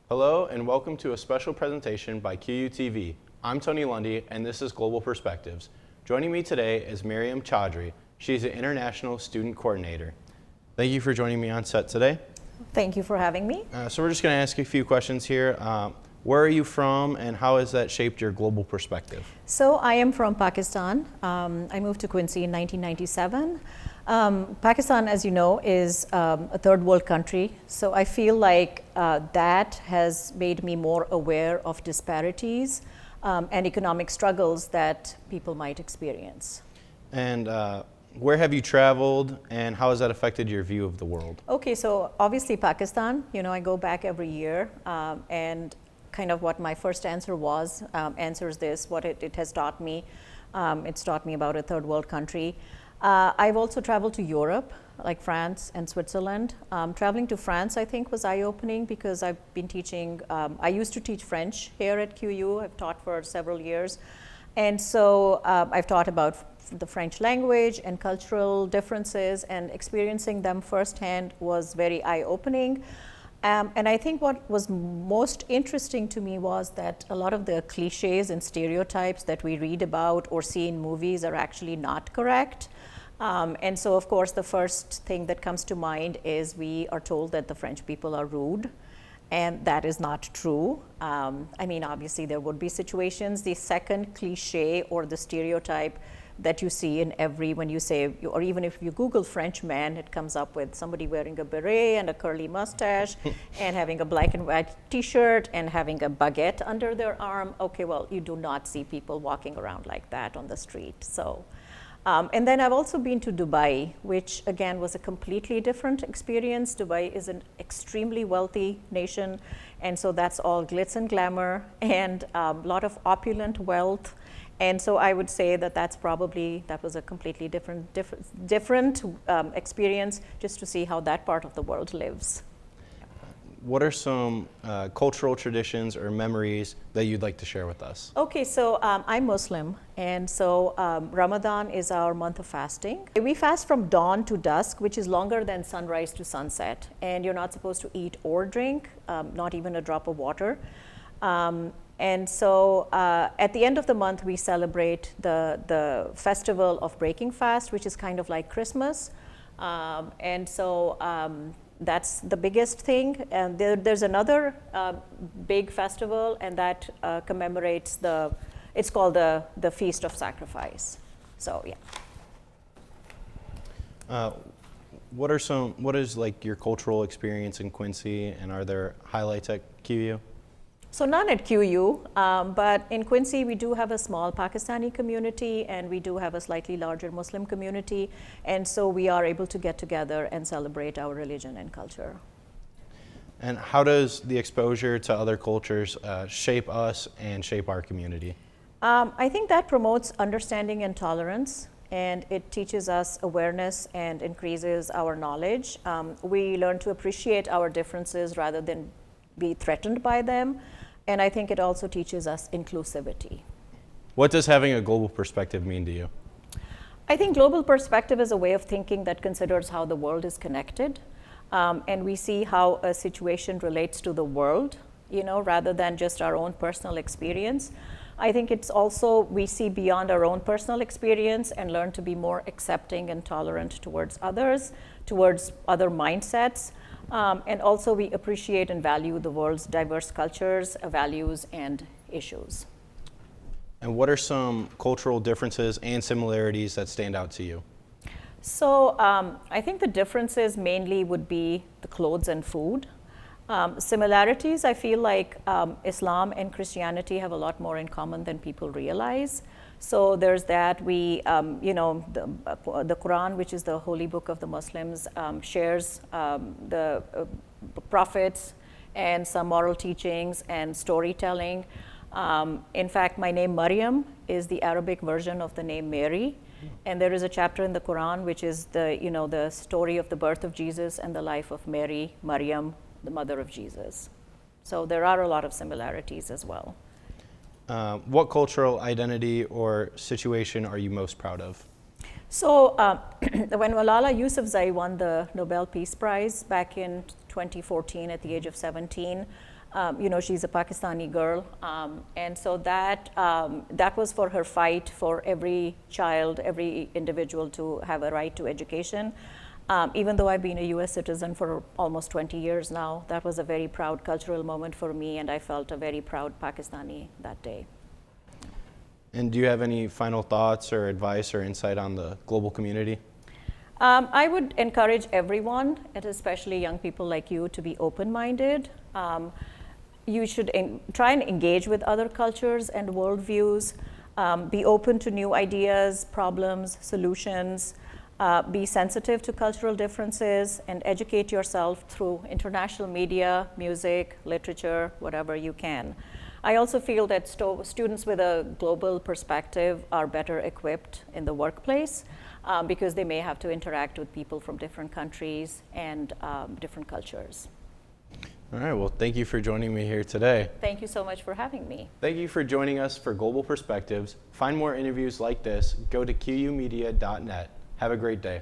Hello and welcome to a special presentation by QUTV. I'm Tony Lundy and this is Global Perspectives. Joining me today is Maryam Chaudhry. She's an International Student Coordinator. Thank you for joining me on set today. Thank you for having me. So we're just going to ask you a few questions here. Where are you from and how has that shaped your global perspective? So I am from Pakistan. I moved to Quincy in 1997. Pakistan, as you know, is a third world country. So I feel like that has made me more aware of disparities and economic struggles that people might experience. And where have you traveled and how has that affected your view of the world? Okay, so obviously Pakistan, I go back every year and kind of what my first answer was answers this, what it has taught me. It's taught me about a third world country. I've also traveled to Europe, like France and Switzerland. Traveling to France, I think, was eye-opening because I've been teaching, I used to teach French here at QU. I've taught for several years. And so I've taught about the French language and cultural differences, and experiencing them firsthand was very eye-opening. And I think what was most interesting to me was that a lot of the cliches and stereotypes that we read about or see in movies are actually not correct. And so, of course, the first thing that comes to mind is we are told that the French people are rude, and that is not true. I mean, obviously, there would be situations. The second cliche or the stereotype that you see in when you say, or even if you Google French man, it comes up with somebody wearing a beret and a curly mustache and having a black and white t-shirt and having a baguette under their arm. Okay, well, you do not see people walking around like that on the street. So, and then I've also been to Dubai, which again was a completely different experience. Dubai is an extremely wealthy nation, and so that's all glitz and glamour and a lot of opulent wealth. And so I would say that that was a completely different experience, just to see how that part of the world lives. What are some cultural traditions or memories that you'd like to share with us? Okay, so I'm Muslim, and so Ramadan is our month of fasting. We fast from dawn to dusk, which is longer than sunrise to sunset, and you're not supposed to eat or drink, not even a drop of water. And so at the end of the month, we celebrate the festival of breaking fast, which is kind of like Christmas. And so that's the biggest thing. And there's another big festival, and that commemorates it's called the Feast of Sacrifice. So, yeah. What is like your cultural experience in Quincy, and are there highlights at QU? So none at QU, but in Quincy we do have a small Pakistani community, and we do have a slightly larger Muslim community, and so we are able to get together and celebrate our religion and culture. And how does the exposure to other cultures shape us and shape our community? I think that promotes understanding and tolerance, and it teaches us awareness and increases our knowledge. We learn to appreciate our differences rather than be threatened by them. And I think it also teaches us inclusivity. What does having a global perspective mean to you? I think global perspective is a way of thinking that considers how the world is connected. And we see how a situation relates to the world, rather than just our own personal experience. I think it's also, we see beyond our own personal experience and learn to be more accepting and tolerant towards others, towards other mindsets. And also we appreciate and value the world's diverse cultures, values, and issues. And what are some cultural differences and similarities that stand out to you? So I think the differences mainly would be the clothes and food. Similarities, I feel like Islam and Christianity have a lot more in common than people realize. So there's that. The Quran, which is the holy book of the Muslims, shares the prophets and some moral teachings and storytelling. In fact, my name Maryam is the Arabic version of the name Mary. And there is a chapter in the Quran which is the story of the birth of Jesus and the life of Mary, Maryam, the mother of Jesus. So there are a lot of similarities as well. What cultural identity or situation are you most proud of? So when Malala Yousafzai won the Nobel Peace Prize back in 2014 at the age of 17, She's a Pakistani girl, and so that was for her fight for every child, every individual to have a right to education. Even though I've been a U.S. citizen for almost 20 years now, that was a very proud cultural moment for me, and I felt a very proud Pakistani that day. And do you have any final thoughts or advice or insight on the global community? I would encourage everyone, and especially young people like you, to be open-minded. You should try and engage with other cultures and worldviews. Be open to new ideas, problems, solutions. Be sensitive to cultural differences and educate yourself through international media, music, literature, whatever you can. I also feel that students with a global perspective are better equipped in the workplace because they may have to interact with people from different countries and different cultures. All right, well, thank you for joining me here today. Thank you so much for having me. Thank you for joining us for Global Perspectives. Find more interviews like this, go to QUmedia.net. Have a great day.